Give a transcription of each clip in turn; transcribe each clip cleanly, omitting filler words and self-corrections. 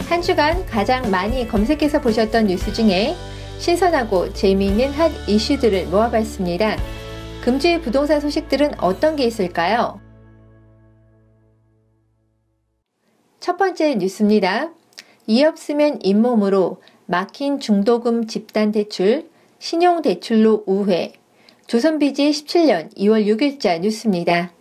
한 주간 가장 많이 검색해서 보셨던 뉴스 중에 신선하고 재미있는 핫 이슈들을 모아봤습니다. 금주의 부동산 소식들은 어떤 게 있을까요? 첫 번째 뉴스입니다. 이 없으면 잇몸으로 막힌 중도금 집단대출, 신용대출로 우회. 조선비지 17년 2월 6일자 뉴스입니다.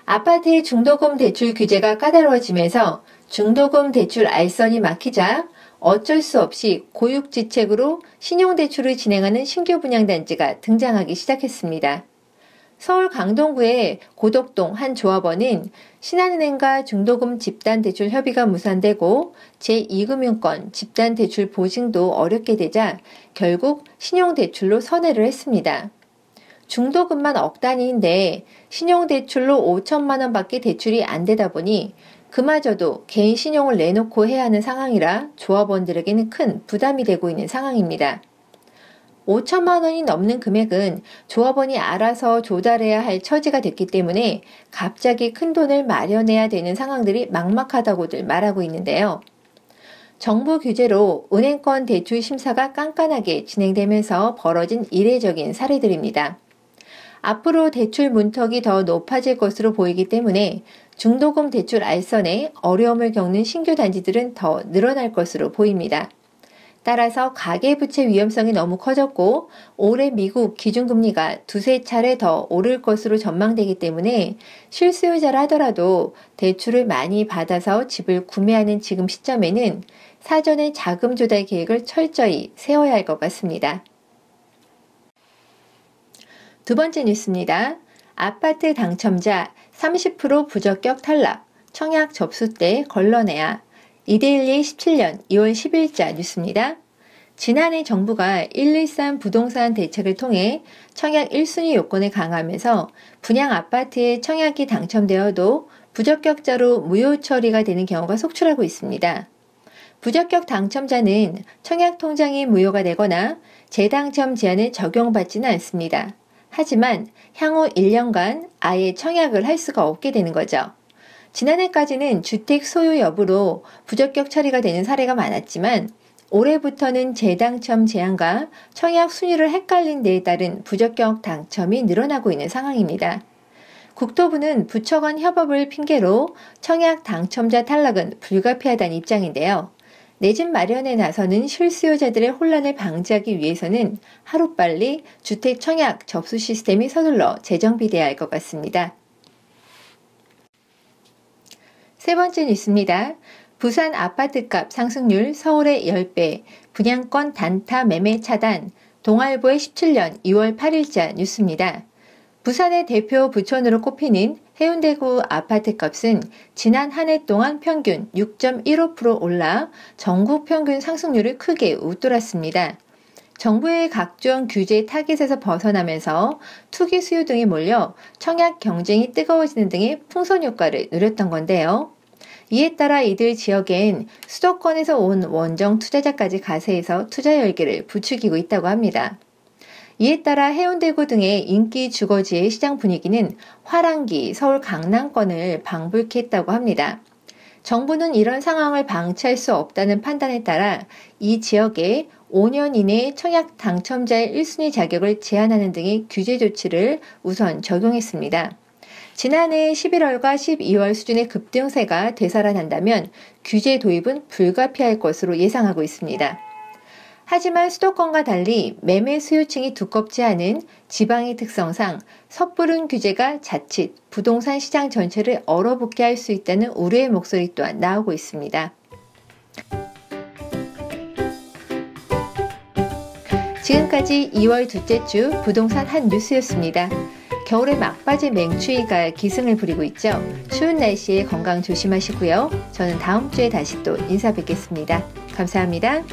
아파트의 중도금 대출 규제가 까다로워지면서 중도금 대출 알선이 막히자 어쩔 수 없이 고육지책으로 신용대출을 진행하는 신규 분양단지가 등장하기 시작했습니다. 서울 강동구의 고덕동 한 조합원은 신한은행과 중도금 집단대출 협의가 무산되고 제2금융권 집단대출 보증도 어렵게 되자 결국 신용대출로 선회를 했습니다. 중도금만 억 단위인데 신용대출로 5천만 원밖에 대출이 안 되다 보니 그마저도 개인 신용을 내놓고 해야 하는 상황이라 조합원들에게는 큰 부담이 되고 있는 상황입니다. 5천만 원이 넘는 금액은 조합원이 알아서 조달해야 할 처지가 됐기 때문에 갑자기 큰 돈을 마련해야 되는 상황들이 막막하다고들 말하고 있는데요. 정부 규제로 은행권 대출 심사가 깐깐하게 진행되면서 벌어진 이례적인 사례들입니다. 앞으로 대출 문턱이 더 높아질 것으로 보이기 때문에 중도금 대출 알선에 어려움을 겪는 신규 단지들은 더 늘어날 것으로 보입니다. 따라서 가계부채 위험성이 너무 커졌고 올해 미국 기준금리가 두세 차례 더 오를 것으로 전망되기 때문에 실수요자라 하더라도 대출을 많이 받아서 집을 구매하는 지금 시점에는 사전에 자금 조달 계획을 철저히 세워야 할 것 같습니다. 두 번째 뉴스입니다. 아파트 당첨자 30% 부적격 탈락, 청약 접수 때 걸러내야. 이데일리 17년 2월 10일자 뉴스입니다. 지난해 정부가 113 부동산 대책을 통해 청약 1순위 요건을 강화하면서 분양 아파트에 청약이 당첨되어도 부적격자로 무효 처리가 되는 경우가 속출하고 있습니다. 부적격 당첨자는 청약 통장이 무효가 되거나 재당첨 제한을 적용받지는 않습니다. 하지만 향후 1년간 아예 청약을 할 수가 없게 되는 거죠. 지난해까지는 주택 소유 여부로 부적격 처리가 되는 사례가 많았지만 올해부터는 재당첨 제한과 청약 순위를 헷갈린 데에 따른 부적격 당첨이 늘어나고 있는 상황입니다. 국토부는 부처 간 협업을 핑계로 청약 당첨자 탈락은 불가피하다는 입장인데요. 내 집 마련에 나서는 실수요자들의 혼란을 방지하기 위해서는 하루빨리 주택 청약 접수 시스템이 서둘러 재정비돼야 할 것 같습니다. 세 번째 뉴스입니다. 부산 아파트값 상승률 서울의 10배, 분양권 단타 매매 차단, 동아일보의 17년 2월 8일자 뉴스입니다. 부산의 대표 부촌으로 꼽히는 해운대구 아파트값은 지난 한 해 동안 평균 6.15% 올라 전국 평균 상승률을 크게 웃돌았습니다. 정부의 각종 규제 타깃에서 벗어나면서 투기 수요 등이 몰려 청약 경쟁이 뜨거워지는 등의 풍선 효과를 누렸던 건데요. 이에 따라 이들 지역엔 수도권에서 온 원정 투자자까지 가세해서 투자 열기를 부추기고 있다고 합니다. 이에 따라 해운대구 등의 인기 주거지의 시장 분위기는 화랑기 서울 강남권을 방불케 했다고 합니다. 정부는 이런 상황을 방치할 수 없다는 판단에 따라 이 지역에 5년 이내에 청약 당첨자의 1순위 자격을 제한하는 등의 규제 조치를 우선 적용했습니다. 지난해 11월과 12월 수준의 급등세가 되살아난다면 규제 도입은 불가피할 것으로 예상하고 있습니다. 하지만 수도권과 달리 매매 수요층이 두껍지 않은 지방의 특성상 섣부른 규제가 자칫 부동산 시장 전체를 얼어붙게 할 수 있다는 우려의 목소리 또한 나오고 있습니다. 지금까지 2월 둘째 주 부동산 한 뉴스였습니다. 겨울에 막바지 맹추위가 기승을 부리고 있죠. 추운 날씨에 건강 조심하시고요. 저는 다음 주에 다시 또 인사 뵙겠습니다. 감사합니다.